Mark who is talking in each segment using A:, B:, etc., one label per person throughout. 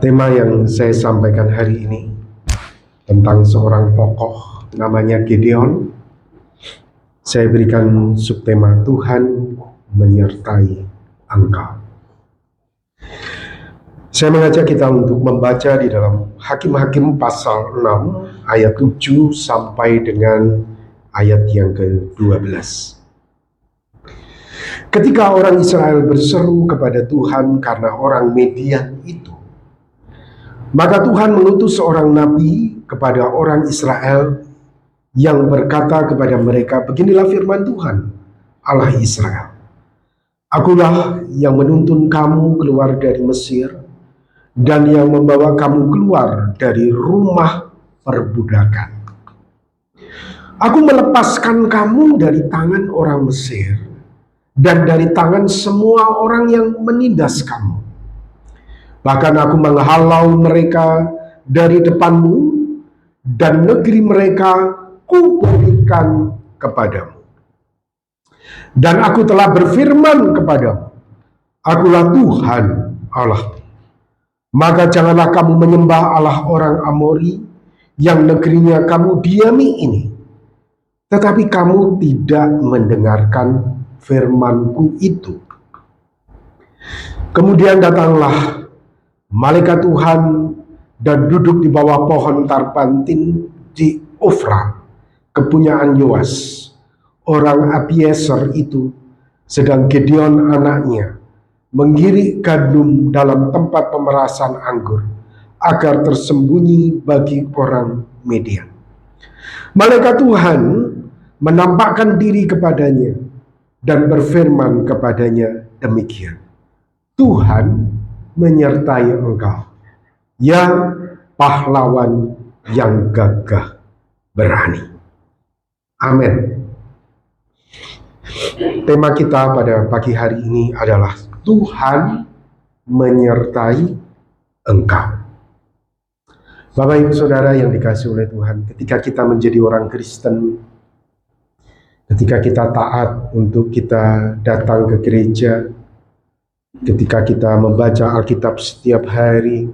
A: Tema yang saya sampaikan hari ini tentang seorang tokoh namanya Gideon. Saya berikan subtema Tuhan menyertai engkau. Saya mengajak kita untuk membaca di dalam Hakim-Hakim pasal 6 ayat 7 sampai dengan ayat yang ke-12. Ketika orang Israel berseru kepada Tuhan karena orang Midian itu, maka Tuhan mengutus seorang nabi kepada orang Israel yang berkata kepada mereka, beginilah firman Tuhan, Allah Israel. Akulah yang menuntun kamu keluar dari Mesir dan yang membawa kamu keluar dari rumah perbudakan. Aku melepaskan kamu dari tangan orang Mesir dan dari tangan semua orang yang menindas kamu. Bahkan aku menghalau mereka dari depanmu, dan negeri mereka kuberikan kepadamu. Dan aku telah berfirman kepadamu, akulah Tuhan Allah. Maka janganlah kamu menyembah Allah orang Amori yang negerinya kamu diami ini. Tetapi kamu tidak mendengarkan firmanku itu. Kemudian datanglah malaikat Tuhan dan duduk di bawah pohon tarpantin di Ofra, kepunyaan Yoas, orang Abiezer itu, sedang Gideon anaknya menggirik gandum dalam tempat pemerasan anggur, agar tersembunyi bagi orang Midian. Malaikat Tuhan menampakkan diri kepadanya dan berfirman kepadanya demikian, Tuhan menyertai engkau, ya pahlawan yang gagah berani. Amin. Tema kita pada pagi hari ini adalah Tuhan menyertai engkau. Bapak Ibu Saudara yang dikasihi oleh Tuhan, ketika kita menjadi orang Kristen, ketika kita taat untuk kita datang ke gereja, ketika kita membaca Alkitab setiap hari,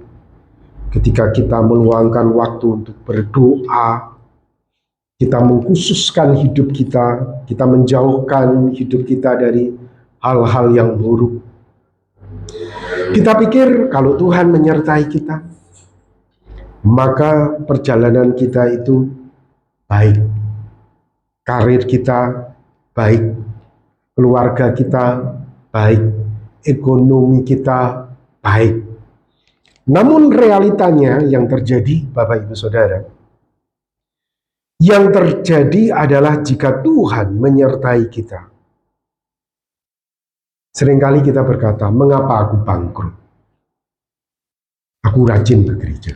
A: ketika kita meluangkan waktu untuk berdoa, kita mengkhususkan hidup kita menjauhkan hidup kita dari hal-hal yang buruk. Kita pikir kalau Tuhan menyertai kita, maka perjalanan kita itu baik, karir kita baik, keluarga kita baik, ekonomi kita baik. Namun realitanya yang terjadi, Bapak Ibu Saudara, yang terjadi adalah jika Tuhan menyertai kita. Seringkali kita berkata, mengapa aku bangkrut? Aku rajin ke gereja.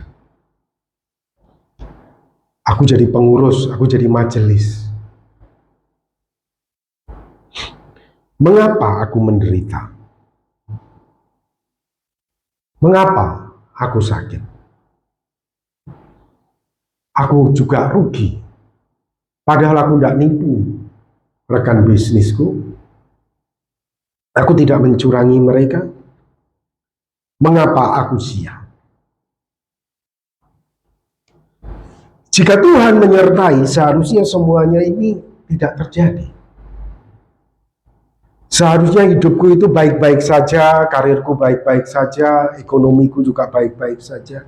A: Aku jadi pengurus, aku jadi majelis. Mengapa aku menderita? Mengapa aku sakit? Aku juga rugi. Padahal aku tidak nipu rekan bisnisku. Aku tidak mencurangi mereka. Mengapa aku sial? Jika Tuhan menyertai, seharusnya semuanya ini tidak terjadi. Seharusnya hidupku itu baik-baik saja, karirku baik-baik saja, ekonomiku juga baik-baik saja.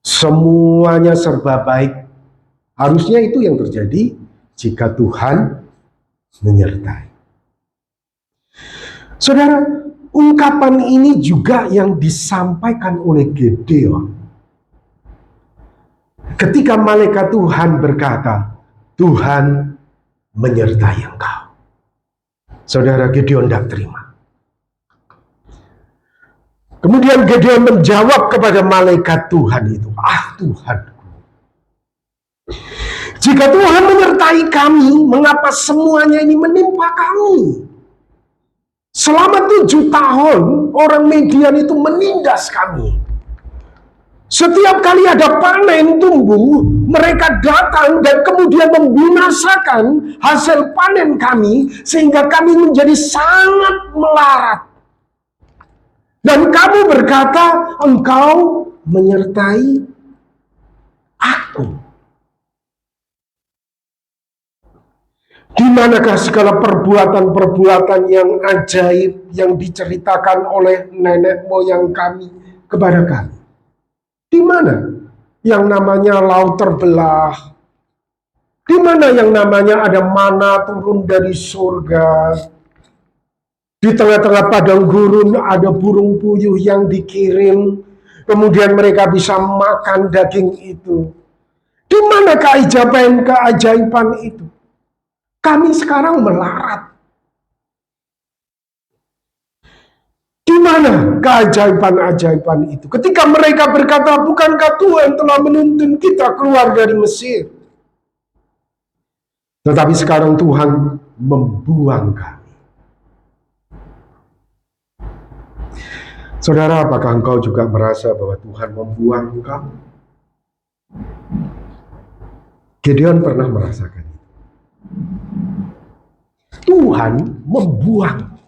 A: Semuanya serba baik. Harusnya itu yang terjadi jika Tuhan menyertai. Saudara, ungkapan ini juga yang disampaikan oleh Gideon. Ketika malaikat Tuhan berkata, Tuhan menyertai engkau. Saudara, Gideon tidak terima. Kemudian Gideon menjawab kepada malaikat Tuhan itu, Tuhanku, jika Tuhan menyertai kami, mengapa semuanya ini menimpa kami? Selama 7 tahun, orang Midian itu menindas kami. Setiap kali ada panen tumbuh, mereka datang dan kemudian membinasakan hasil panen kami, sehingga kami menjadi sangat melarat. Dan kamu berkata, engkau menyertai aku. Di manakah segala perbuatan-perbuatan yang ajaib yang diceritakan oleh nenek moyang kami kepada kami? Di mana yang namanya laut terbelah? Di mana yang namanya ada mana turun dari surga? Di tengah-tengah padang gurun ada burung puyuh yang dikirim, kemudian mereka bisa makan daging itu. Di mana keajaiban itu? Kami sekarang melarat. Di mana keajaiban itu? Ketika mereka berkata, bukankah Tuhan telah menuntun kita keluar dari Mesir? Tetapi sekarang Tuhan membuang kami. Saudara, apakah engkau juga merasa bahwa Tuhan membuang engkau? Gideon pernah merasakan itu. Tuhan membuang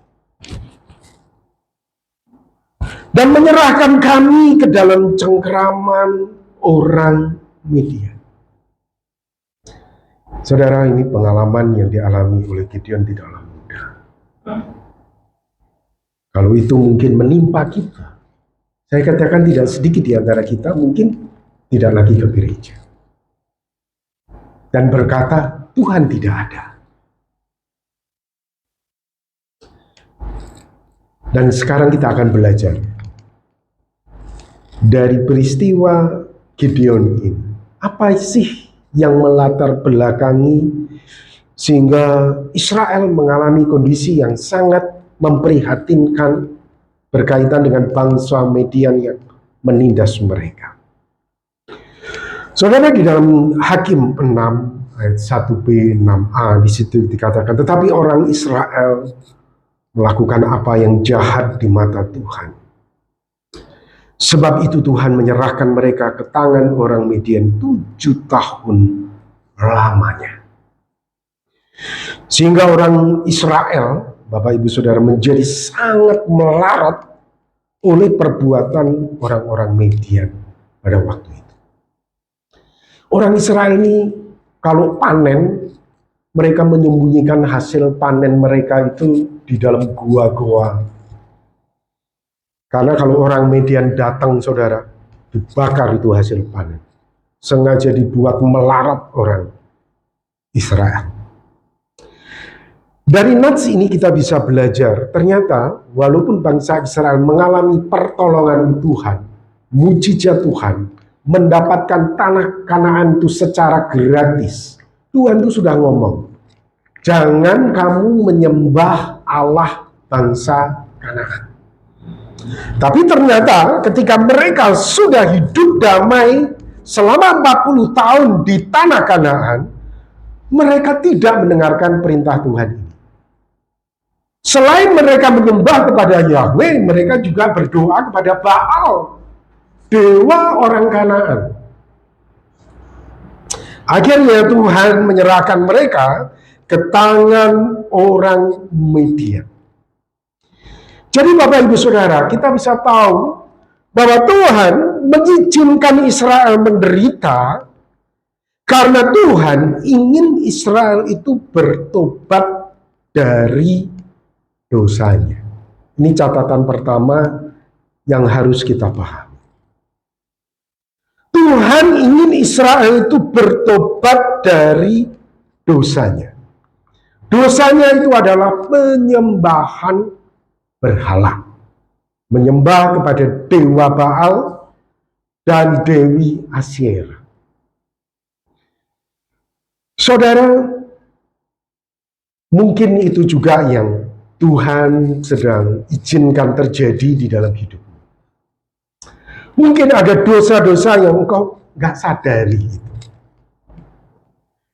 A: dan menyerahkan kami ke dalam cengkeraman orang Midian. Saudara, ini pengalaman yang dialami oleh Gideon tidaklah mudah. Kalau itu mungkin menimpa kita, saya katakan tidak sedikit di antara kita mungkin tidak lagi ke gereja dan berkata Tuhan tidak ada. Dan sekarang kita akan belajar dari peristiwa Gideon ini. Apa sih yang melatar belakangi sehingga Israel mengalami kondisi yang sangat memprihatinkan berkaitan dengan bangsa Midian yang menindas mereka. Saudara, di dalam Hakim 6 ayat 1b 6a di situ dikatakan, tetapi orang Israel melakukan apa yang jahat di mata Tuhan. Sebab itu Tuhan menyerahkan mereka ke tangan orang Midian 7 tahun lamanya. Sehingga orang Israel, Bapak Ibu Saudara, menjadi sangat melarat oleh perbuatan orang-orang Midian pada waktu itu. Orang Israel ini kalau panen, mereka menyembunyikan hasil panen mereka itu di dalam gua-gua. Karena kalau orang Midian datang, saudara, dibakar itu hasil panen. Sengaja dibuat melarat orang Israel. Dari nats ini kita bisa belajar, ternyata walaupun bangsa Israel mengalami pertolongan Tuhan, mujizat Tuhan, mendapatkan tanah Kanaan itu secara gratis, Tuhan itu sudah ngomong, jangan kamu menyembah Allah bangsa Kanaan. Tapi ternyata ketika mereka sudah hidup damai selama 40 tahun di tanah Kanaan, mereka tidak mendengarkan perintah Tuhan ini. Selain mereka menyembah kepada Yahweh, mereka juga berdoa kepada Baal, dewa orang Kanaan. Akhirnya Tuhan menyerahkan mereka ke tangan orang Midian. Jadi Bapak Ibu Saudara, kita bisa tahu bahwa Tuhan mengizinkan Israel menderita karena Tuhan ingin Israel itu bertobat dari dosanya. Ini catatan pertama yang harus kita pahami. Tuhan ingin Israel itu bertobat dari dosanya. Dosanya itu adalah penyembahan berhala, menyembah kepada dewa Baal dan Dewi Asyera. Saudara, mungkin itu juga yang Tuhan sedang izinkan terjadi di dalam hidupmu. Mungkin ada dosa-dosa yang engkau gak sadari itu.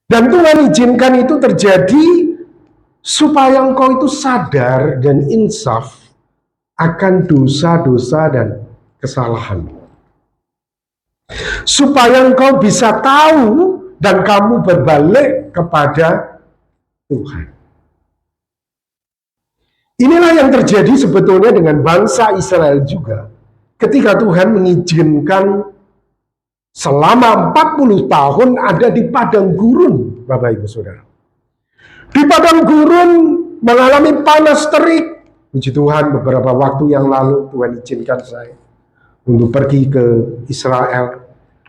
A: Dan Tuhan izinkan itu terjadi supaya engkau itu sadar dan insaf akan dosa-dosa dan kesalahan. Supaya engkau bisa tahu dan kamu berbalik kepada Tuhan. Inilah yang terjadi sebetulnya dengan bangsa Israel juga ketika Tuhan mengizinkan selama 40 tahun ada di padang gurun, Bapak Ibu Saudara. Di padang gurun mengalami panas terik. Puji Tuhan, beberapa waktu yang lalu Tuhan izinkan saya untuk pergi ke Israel.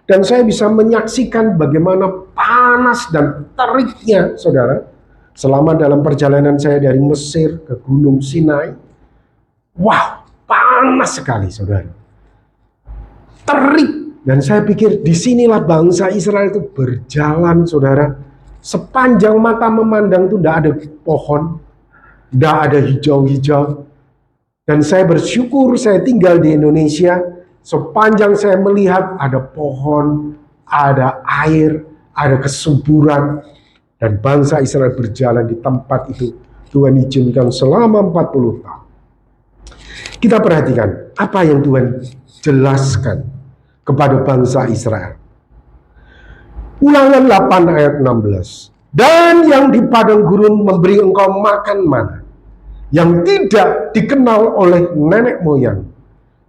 A: Dan saya bisa menyaksikan bagaimana panas dan teriknya, saudara, selama dalam perjalanan saya dari Mesir ke Gunung Sinai. Wow, panas sekali, saudara. Terik. Dan saya pikir disinilah bangsa Israel itu berjalan, saudara. Sepanjang mata memandang itu tidak ada pohon, tidak ada hijau-hijau. Dan saya bersyukur saya tinggal di Indonesia. Sepanjang saya melihat ada pohon, ada air, ada kesuburan. Dan bangsa Israel berjalan di tempat itu. Tuhan izinkan selama 40 tahun. Kita perhatikan apa yang Tuhan jelaskan kepada bangsa Israel. Ulangan 8 ayat 16. Dan yang di padang gurun memberi engkau makan mana, yang tidak dikenal oleh nenek moyang,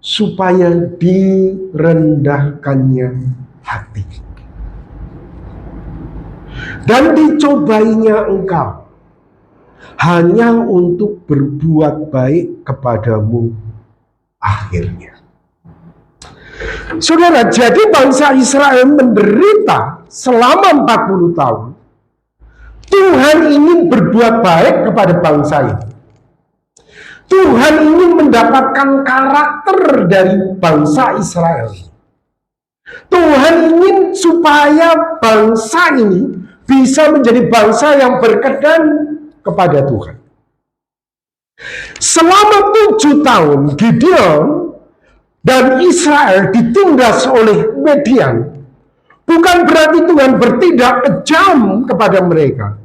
A: supaya direndahkannya hati. Dan dicobainya engkau hanya untuk berbuat baik kepadamu akhirnya. Saudara, jadi bangsa Israel menderita selama 40 tahun. Tuhan ingin berbuat baik kepada bangsa ini. Tuhan ingin mendapatkan karakter dari bangsa Israel. Tuhan ingin supaya bangsa ini bisa menjadi bangsa yang berkenan kepada Tuhan. Selama 7 tahun Gideon dan Israel ditindas oleh Midian. Bukan berarti Tuhan bertindak kejam kepada mereka.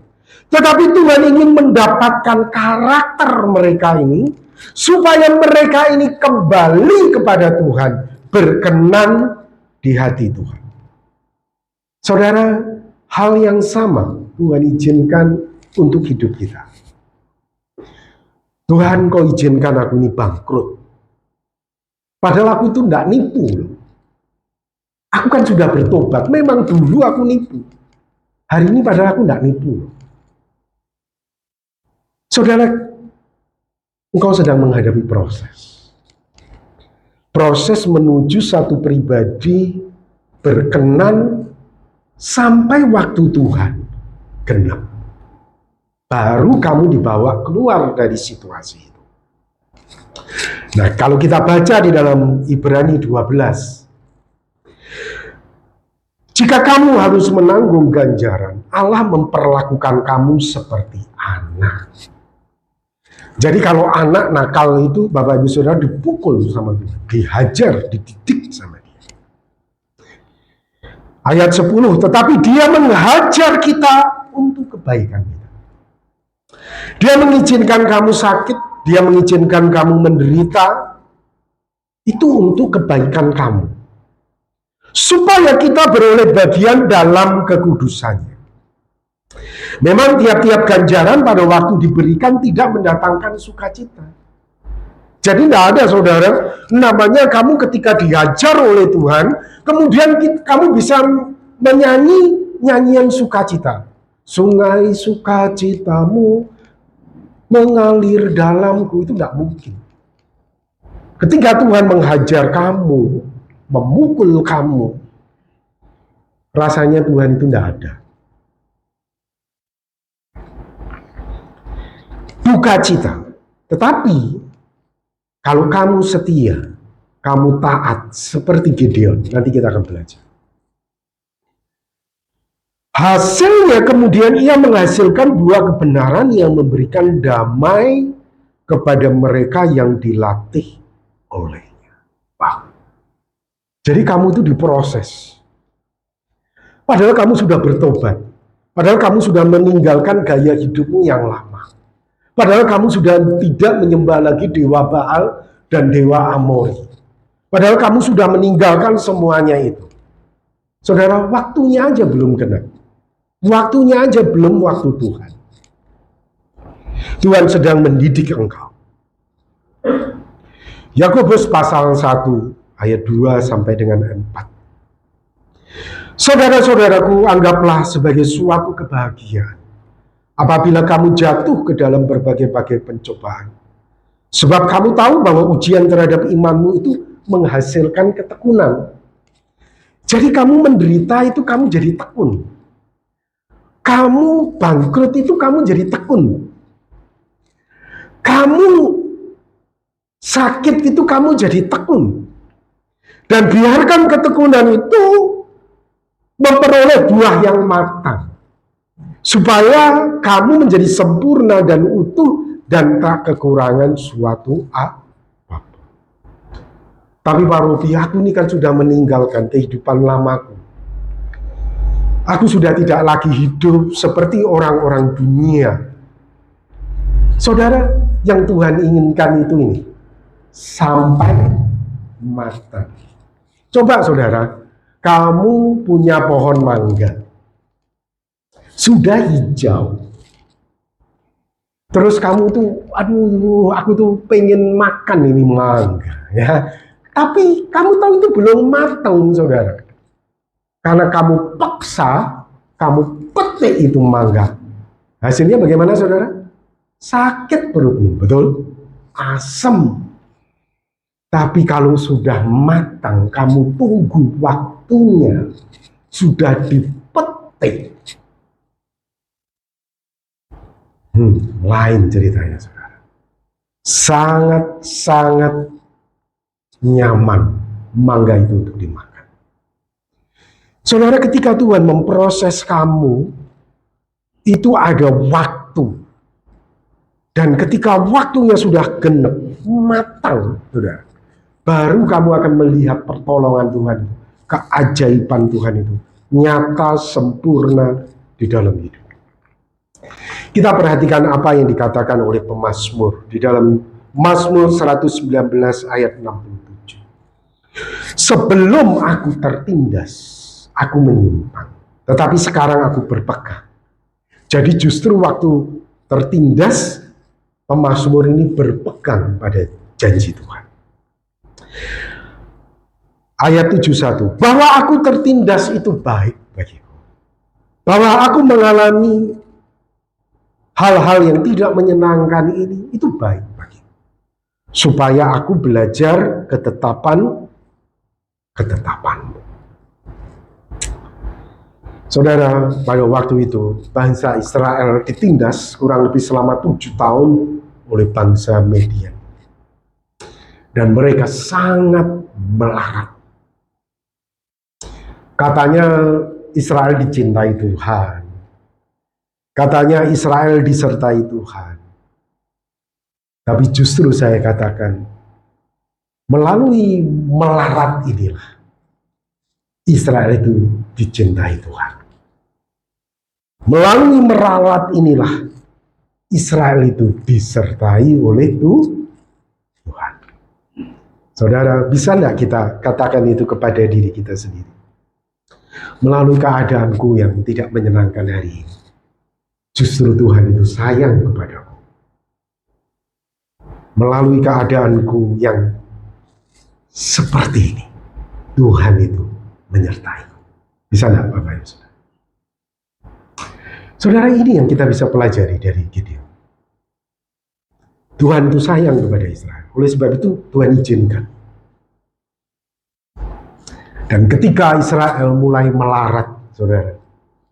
A: Tetapi Tuhan ingin mendapatkan karakter mereka ini, supaya mereka ini kembali kepada Tuhan, berkenan di hati Tuhan. Saudara, hal yang sama Tuhan izinkan untuk hidup kita. Tuhan, kau izinkan aku ini bangkrut. Padahal aku itu tidak nipu loh. Aku kan sudah bertobat, memang dulu aku nipu. Hari ini padahal aku tidak nipu loh. Saudara, engkau sedang menghadapi proses. Proses menuju satu pribadi berkenan sampai waktu Tuhan genap. Baru kamu dibawa keluar dari situasi itu. Nah, kalau kita baca di dalam Ibrani 12. Jika kamu harus menanggung ganjaran, Allah memperlakukan kamu seperti anak. Jadi kalau anak nakal itu, Bapak Ibu Saudara, dipukul sama dia, dihajar, dididik sama dia. Ayat 10, tetapi dia menghajar kita untuk kebaikan kita. Dia mengizinkan kamu sakit, dia mengizinkan kamu menderita, itu untuk kebaikan kamu. Supaya kita beroleh bagian dalam kekudusannya. Memang tiap-tiap ganjaran pada waktu diberikan tidak mendatangkan sukacita. Jadi tidak ada, saudara, namanya kamu ketika diajar oleh Tuhan, kemudian kamu bisa menyanyi nyanyian sukacita. Sungai sukacitamu mengalir dalamku, itu tidak mungkin. Ketika Tuhan menghajar kamu, memukul kamu, rasanya Tuhan itu tidak ada. Duka cita. Tetapi kalau kamu setia, kamu taat seperti Gideon, nanti kita akan belajar. Hasilnya kemudian ia menghasilkan buah kebenaran yang memberikan damai kepada mereka yang dilatih olehnya. Wah. Jadi kamu itu diproses. Padahal kamu sudah bertobat. Padahal kamu sudah meninggalkan gaya hidupmu yang lama. Padahal kamu sudah tidak menyembah lagi dewa Baal dan dewa Amori. Padahal kamu sudah meninggalkan semuanya itu. Saudara, waktunya aja belum genap. Waktunya aja belum waktu Tuhan. Tuhan sedang mendidik engkau. Yakobus pasal 1 ayat 2 sampai dengan 4. Saudara-saudaraku, anggaplah sebagai suatu kebahagiaan apabila kamu jatuh ke dalam berbagai-bagai pencobaan. Sebab kamu tahu bahwa ujian terhadap imanmu itu menghasilkan ketekunan. Jadi kamu menderita itu kamu jadi tekun. Kamu bangkrut itu kamu jadi tekun. Kamu sakit itu kamu jadi tekun. Dan biarkan ketekunan itu memperoleh buah yang matang. Supaya kamu menjadi sempurna dan utuh dan tak kekurangan suatu apapun. Tapi Pak Robi, aku ini kan sudah meninggalkan kehidupan lamaku. Aku sudah tidak lagi hidup seperti orang-orang dunia. Saudara, yang Tuhan inginkan itu ini, sampai matang. Coba saudara, kamu punya pohon mangga. Sudah hijau. Terus kamu tuh, aduh, aku tuh pengen makan ini mangga, ya. Tapi kamu tahu itu belum matang, saudara. Karena kamu paksa, kamu petik itu mangga. Hasilnya bagaimana, saudara? Sakit perutmu, betul? Asam. Tapi kalau sudah matang, kamu tunggu waktunya, sudah dipetik. Lain ceritanya, saudara. Sangat-sangat nyaman mangga itu untuk dimakan. Saudara, ketika Tuhan memproses kamu, itu ada waktu. Dan ketika waktunya sudah genap, matang, saudara, baru kamu akan melihat pertolongan Tuhan, keajaiban Tuhan itu nyata, sempurna di dalam hidup. Kita perhatikan apa yang dikatakan oleh pemazmur di dalam Mazmur 119 ayat 67. Sebelum aku tertindas, aku menyimpang, tetapi sekarang aku berpegang. Jadi justru waktu tertindas, pemazmur ini berpegang pada janji Tuhan. Ayat 71, bahwa aku tertindas itu baik bagiku. Bahwa aku mengalami hal-hal yang tidak menyenangkan ini, itu baik bagiku. Supaya aku belajar ketetapanmu. Saudara, pada waktu itu, bangsa Israel ditindas kurang lebih selama 7 tahun oleh bangsa Median. Dan mereka sangat melarat. Katanya Israel dicintai Tuhan. Katanya Israel disertai Tuhan. Tapi justru saya katakan, melalui melarat inilah Israel itu dicintai Tuhan. Melalui meralat inilah Israel itu disertai oleh Tuhan. Saudara, bisa enggak kita katakan itu kepada diri kita sendiri? Melalui keadaanku yang tidak menyenangkan hari ini, justru Tuhan itu sayang kepadaku. Melalui keadaanku yang seperti ini, Tuhan itu menyertaiku. Bisa enggak Bapak Ibu Saudara? Saudara, ini yang kita bisa pelajari dari Gideon. Tuhan itu sayang kepada Israel. Oleh sebab itu Tuhan izinkan. Dan ketika Israel mulai melarat, saudara,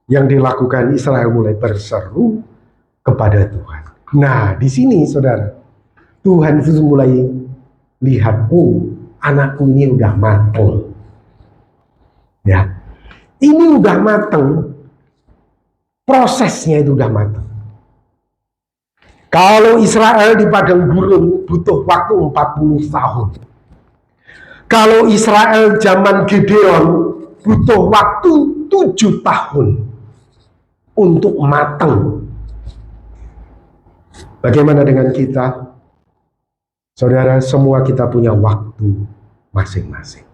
A: yang dilakukan Israel mulai berseru kepada Tuhan. Nah, di sini saudara, Tuhan itu mulai lihat, oh, anakku ini udah matang. Ya, ini udah matang. Prosesnya itu udah matang. Kalau Israel di padang gurun butuh waktu 40 tahun. Kalau Israel zaman Gideon butuh waktu 7 tahun untuk matang. Bagaimana dengan kita? Saudara, semua kita punya waktu masing-masing.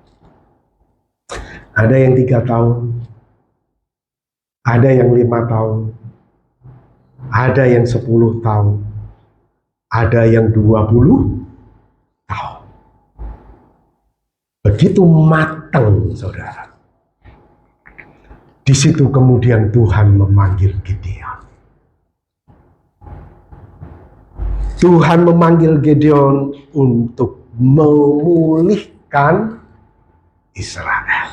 A: Ada yang 3 tahun, ada yang 5 tahun, ada yang 10 tahun, ada yang 20 tahun. begitu matang, saudara. Di situ kemudian Tuhan memanggil Gideon. Tuhan memanggil Gideon untuk memulihkan Israel.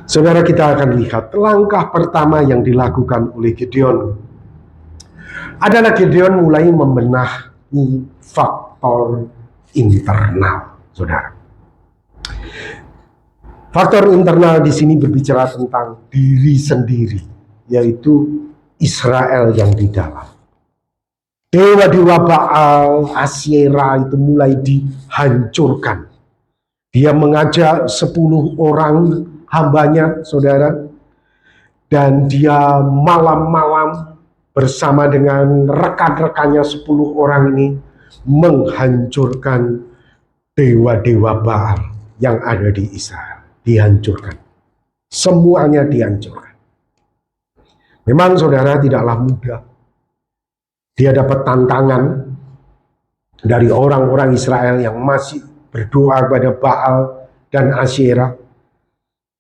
A: Saudara, kita akan lihat langkah pertama yang dilakukan oleh Gideon adalah Gideon mulai membenahi faktor internal, saudara. Faktor internal di sini berbicara tentang diri sendiri, yaitu Israel yang di dalam. Dewa-dewa Baal, Asyera itu mulai dihancurkan. Dia mengajak 10 orang hambanya, saudara, dan dia malam-malam bersama dengan rekan-rekannya 10 orang ini menghancurkan dewa-dewa Baal yang ada di Israel. Dihancurkan. Semuanya dihancurkan. Memang saudara tidaklah mudah. Dia dapat tantangan dari orang-orang Israel yang masih berdoa kepada Baal dan Asyera.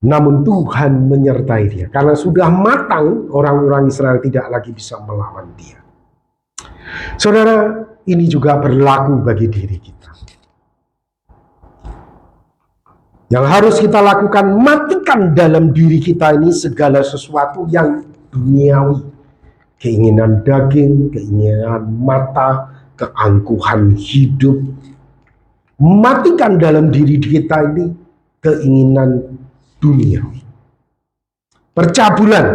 A: Namun Tuhan menyertai dia. Karena sudah matang, orang-orang Israel tidak lagi bisa melawan dia. Saudara, ini juga berlaku bagi diri kita. Yang harus kita lakukan, matikan dalam diri kita ini segala sesuatu yang duniawi. Keinginan daging, keinginan mata, keangkuhan hidup. Matikan dalam diri kita ini keinginan duniawi. Percabulan,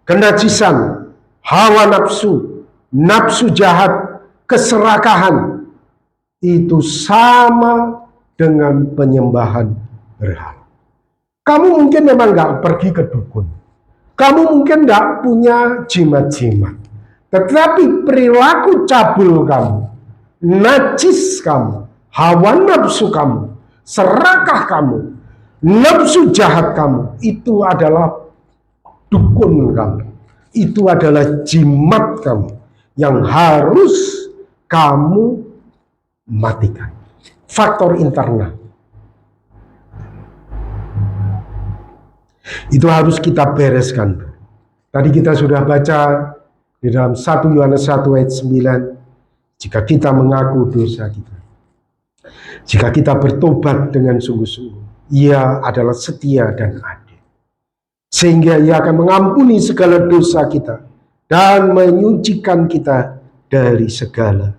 A: kenajisan, hawa nafsu, nafsu jahat, keserakahan, itu sama dengan penyembahan berhala. Kamu mungkin memang gak pergi ke dukun. Kamu mungkin gak punya jimat-jimat. Tetapi perilaku cabul kamu, najis kamu, hawa nafsu kamu, serakah kamu, nafsu jahat kamu, itu adalah dukun kamu. Itu adalah jimat kamu yang harus kamu matikan. Faktor internal. Itu harus kita bereskan. Tadi kita sudah baca di dalam 1 Yohanes 1 ayat 9. Jika kita mengaku dosa kita, jika kita bertobat dengan sungguh-sungguh, Ia adalah setia dan adil, sehingga Ia akan mengampuni segala dosa kita dan menyucikan kita dari segala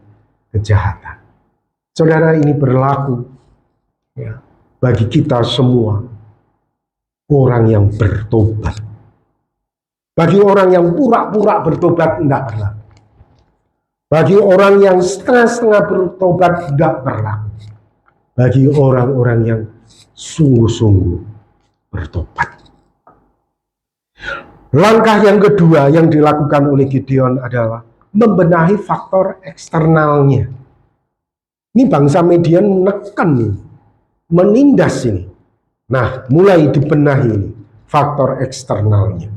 A: kejahatan. Saudara, ini berlaku ya, bagi kita semua orang yang bertobat. Bagi orang yang pura-pura bertobat tidak berlaku. Bagi orang yang setengah-setengah bertobat tidak berlaku. Bagi orang-orang yang sungguh-sungguh bertobat. Langkah yang kedua yang dilakukan oleh Gideon adalah membenahi faktor eksternalnya. Ini bangsa Midian menekan nih, menindas ini. Nah, mulai dibenahi ini faktor eksternalnya.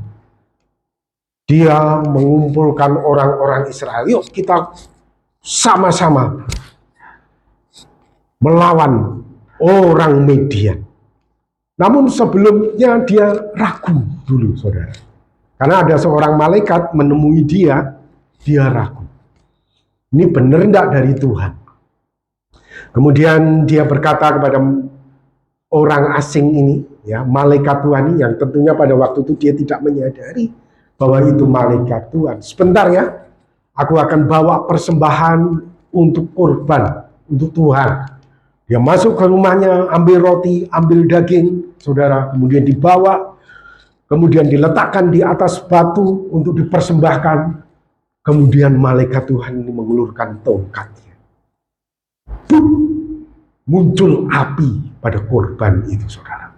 A: Dia mengumpulkan orang-orang Israel. Yuk kita sama-sama melawan orang Midian. Namun sebelumnya dia ragu dulu, saudara. Karena ada seorang malaikat menemui dia ragu. Ini benar enggak dari Tuhan? Kemudian dia berkata kepada orang asing ini, ya, malaikat Tuhan ini, yang tentunya pada waktu itu dia tidak menyadari bahwa itu malaikat Tuhan. Sebentar ya, aku akan bawa persembahan untuk korban, untuk Tuhan. Dia masuk ke rumahnya, ambil roti, ambil daging, saudara, kemudian dibawa, kemudian diletakkan di atas batu untuk dipersembahkan. Kemudian malaikat Tuhan ini mengulurkan tongkatnya. Muncul api pada korban itu, saudara.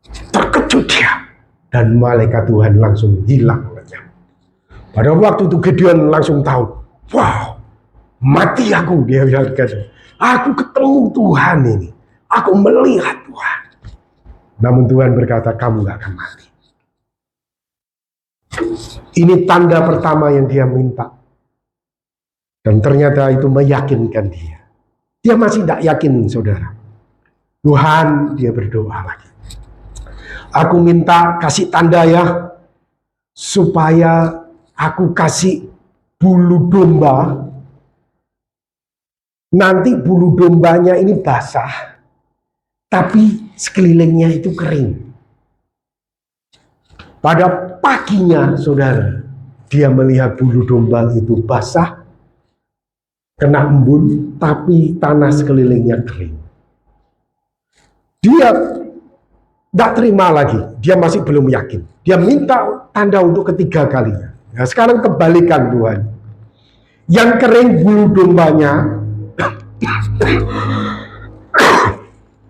A: Terkejut dia, dan malaikat Tuhan langsung hilang lenyap. Pada waktu itu Gideon langsung tahu, wow, mati aku, dia bilang. Aku ketemu Tuhan ini, aku melihat Tuhan. Namun Tuhan berkata, kamu gak akan mati. Ini tanda pertama yang dia minta. Dan ternyata itu meyakinkan dia. Dia masih tidak yakin, saudara. Tuhan, dia berdoa lagi. Aku minta kasih tanda ya, supaya aku kasih bulu domba. Nanti bulu dombanya ini basah, tapi sekelilingnya itu kering. Pada paginya, saudara, dia melihat bulu domba itu basah, kena embun, tapi tanah sekelilingnya kering. Dia tidak terima lagi, dia masih belum yakin. Dia minta tanda untuk ketiga kalinya. Nah, sekarang kebalikan Tuhan. Yang kering bulu dombanya,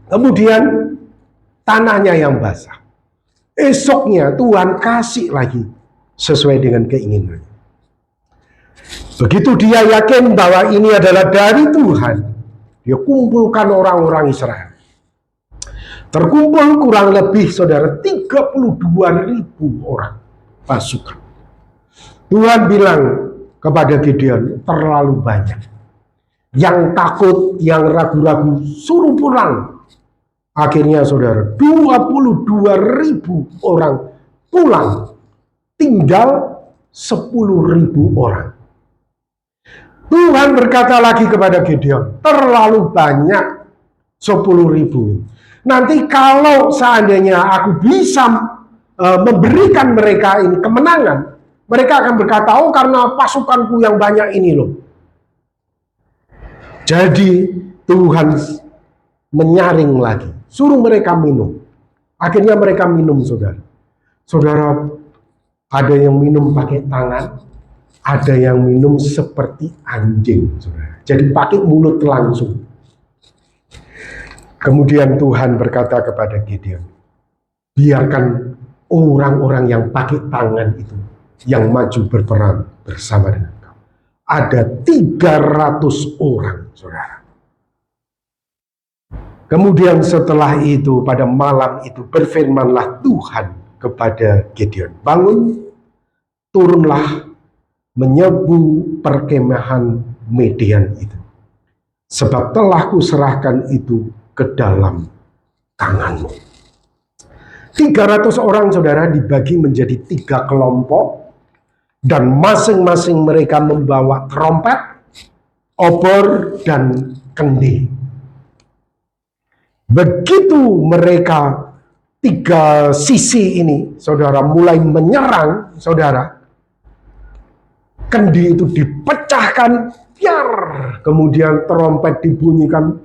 A: kemudian tanahnya yang basah. Esoknya Tuhan kasih lagi sesuai dengan keinginan. Begitu dia yakin bahwa ini adalah dari Tuhan, dia kumpulkan orang-orang Israel. Terkumpul kurang lebih, saudara, 32.000 orang pasukan. Tuhan bilang kepada Gideon, terlalu banyak. Yang takut, yang ragu-ragu, suruh pulang. Akhirnya, saudara, 22.000 orang pulang. Tinggal 10.000 orang. Tuhan berkata lagi kepada Gideon, terlalu banyak 10.000. Nanti kalau seandainya aku bisa memberikan mereka ini kemenangan, mereka akan berkata, oh karena pasukanku yang banyak ini loh. Jadi Tuhan menyaring lagi, suruh mereka minum. Akhirnya mereka minum, saudara. Saudara, ada yang minum pakai tangan, ada yang minum seperti anjing, saudara. Jadi pakai mulut langsung. Kemudian Tuhan berkata kepada Gideon, biarkan orang-orang yang pakai tangan itu yang maju berperang bersama dengan kau. Ada 300 orang, saudara. Kemudian setelah itu, pada malam itu berfirmanlah Tuhan kepada Gideon, bangun, turunlah, menyebu perkemahan Midian itu, sebab telah kuserahkan itu ke dalam tanganmu. 300 orang, saudara, dibagi menjadi 3 kelompok, dan masing-masing mereka membawa trompet, obor, dan kendi. Begitu mereka 3 sisi ini, saudara, mulai menyerang, saudara, kendi itu dipecahkan, biar kemudian trompet dibunyikan.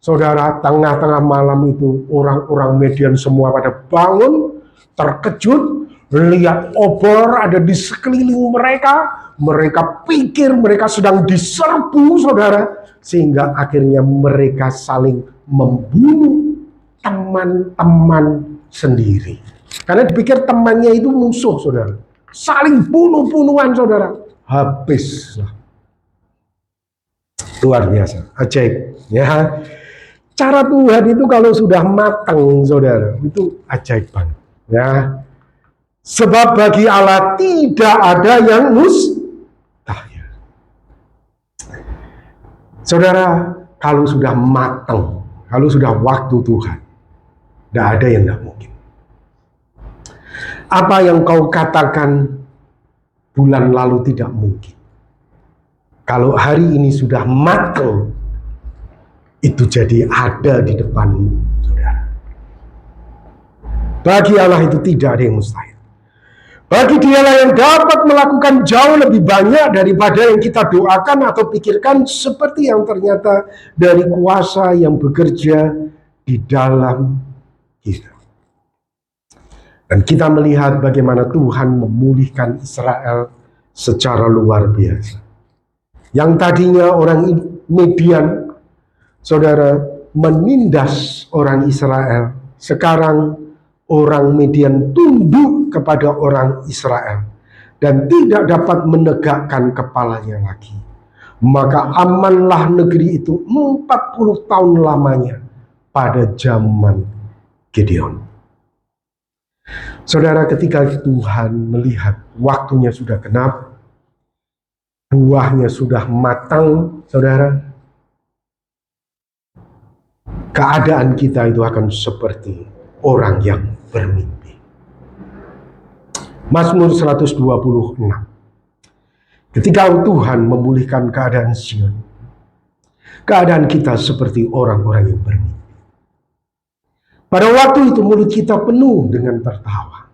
A: Saudara, tengah-tengah malam itu orang-orang Midian semua pada bangun, terkejut, lihat obor ada di sekeliling mereka. Mereka pikir mereka sedang diserbu, saudara, sehingga akhirnya mereka saling membunuh teman-teman sendiri. Karena dipikir temannya itu musuh, saudara. Saling bunuh-bunuhan, saudara. Habis. Luar biasa, ajaib. Ya, cara Tuhan itu kalau sudah matang, saudara, itu ajaib banget. Ya, sebab bagi Allah tidak ada yang mustahil. Saudara, kalau sudah matang, kalau sudah waktu Tuhan, tidak ada yang tidak mungkin. Apa yang kau katakan bulan lalu tidak mungkin. Kalau hari ini sudah matang, itu jadi ada di depanmu, saudara. Bagi Allah itu tidak ada yang mustahil. Bagi Dialah yang dapat melakukan jauh lebih banyak daripada yang kita doakan atau pikirkan, seperti yang ternyata dari kuasa yang bekerja di dalam kita. Dan kita melihat bagaimana Tuhan memulihkan Israel secara luar biasa. Yang tadinya orang Midian, saudara, menindas orang Israel, sekarang orang Midian tunduk kepada orang Israel dan tidak dapat menegakkan kepalanya lagi. Maka amanlah negeri itu 40 tahun lamanya pada zaman Gideon. Saudara, ketika Tuhan melihat waktunya sudah genap, buahnya sudah matang, saudara, keadaan kita itu akan seperti orang yang bermimpi. Mazmur 126. Ketika Tuhan memulihkan keadaan Sion, keadaan kita seperti orang-orang yang bermimpi. Pada waktu itu mulut kita penuh dengan tertawa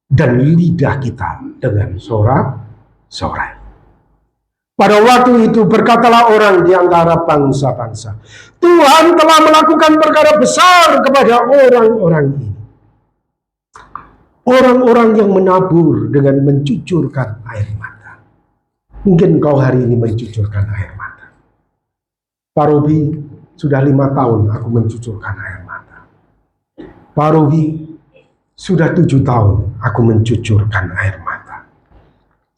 A: dan lidah kita dengan sorak-sorai. Pada waktu itu berkatalah orang di antara bangsa-bangsa, Tuhan telah melakukan perkara besar kepada orang-orang ini. Orang-orang yang menabur dengan mencucurkan air mata. Mungkin kau hari ini mencucurkan air mata. Pak Robi, sudah 5 tahun aku mencucurkan air mata. Pak Robi, sudah 7 tahun aku mencucurkan air mata.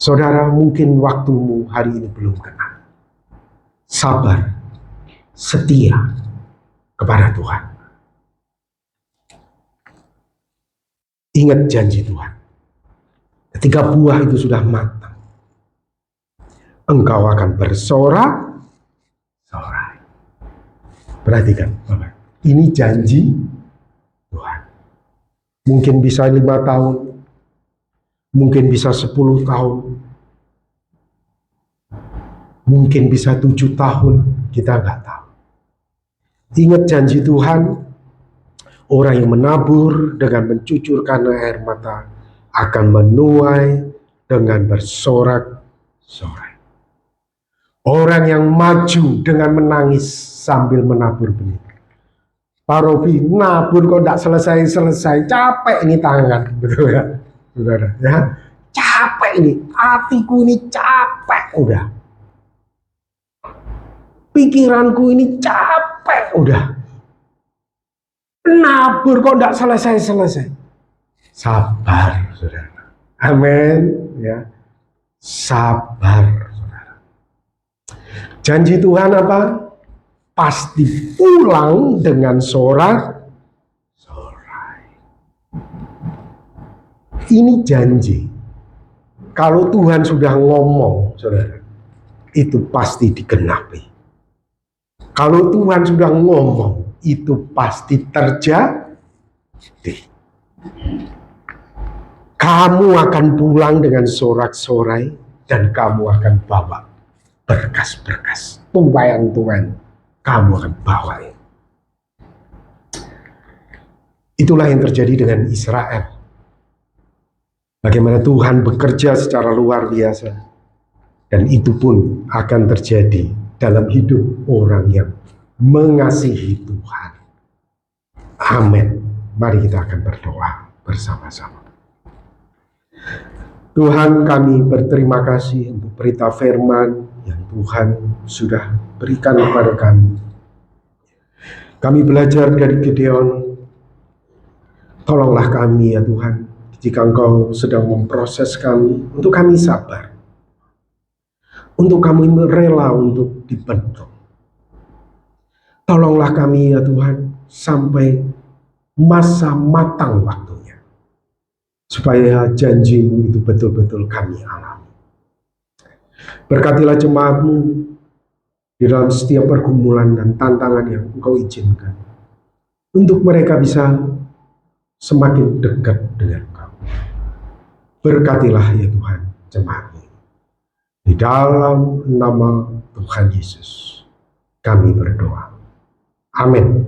A: Saudara, mungkin waktumu hari ini belum kena. Sabar, setia kepada Tuhan. Ingat janji Tuhan. Ketika buah itu sudah matang, engkau akan bersorak-sorai. Perhatikan, Bapak. Ini janji Tuhan. Mungkin bisa 5 tahun, mungkin bisa 10 tahun, mungkin bisa 7 tahun, kita nggak tahu. Ingat janji Tuhan, orang yang menabur dengan mencucurkan air mata akan menuai dengan bersorak-sorai. Orang yang maju dengan menangis sambil menabur benih. Pak Robi, nabur kok tidak selesai-selesai, capek ini tangan, betul ya, saudara? Ya, capek ini, hatiku ini capek udah, pikiranku ini capek udah, nabur kok tidak selesai-selesai. Sabar, saudara. Amin, ya, sabar, saudara. Janji Tuhan apa? Pasti pulang dengan sorak-sorai. Ini janji. Kalau Tuhan sudah ngomong, saudara, itu pasti digenapi. Kalau Tuhan sudah ngomong, itu pasti terjadi. Kamu akan pulang dengan sorak-sorai dan kamu akan bawa berkas-berkas, tumpahan-tumpahan. Kamu akan bawa. Itulah yang terjadi dengan Israel. Bagaimana Tuhan bekerja secara luar biasa. Dan itu pun akan terjadi dalam hidup orang yang mengasihi Tuhan. Amin. Mari kita akan berdoa bersama-sama. Tuhan, kami berterima kasih untuk berita firman yang Tuhan sudah berikan kepada kami. Kami belajar dari Gideon. Tolonglah kami ya Tuhan, jika Engkau sedang memproses kami, untuk kami sabar. Untuk kami rela untuk dibentuk. Tolonglah kami ya Tuhan, sampai masa matang waktunya. Supaya janji-Mu itu betul-betul kami alami. Berkatilah jemaat-Mu di dalam setiap pergumulan dan tantangan yang Engkau izinkan. Untuk mereka bisa semakin dekat dengan Engkau. Berkatilah ya Tuhan jemaat-Mu. Di dalam nama Tuhan Yesus kami berdoa. Amin.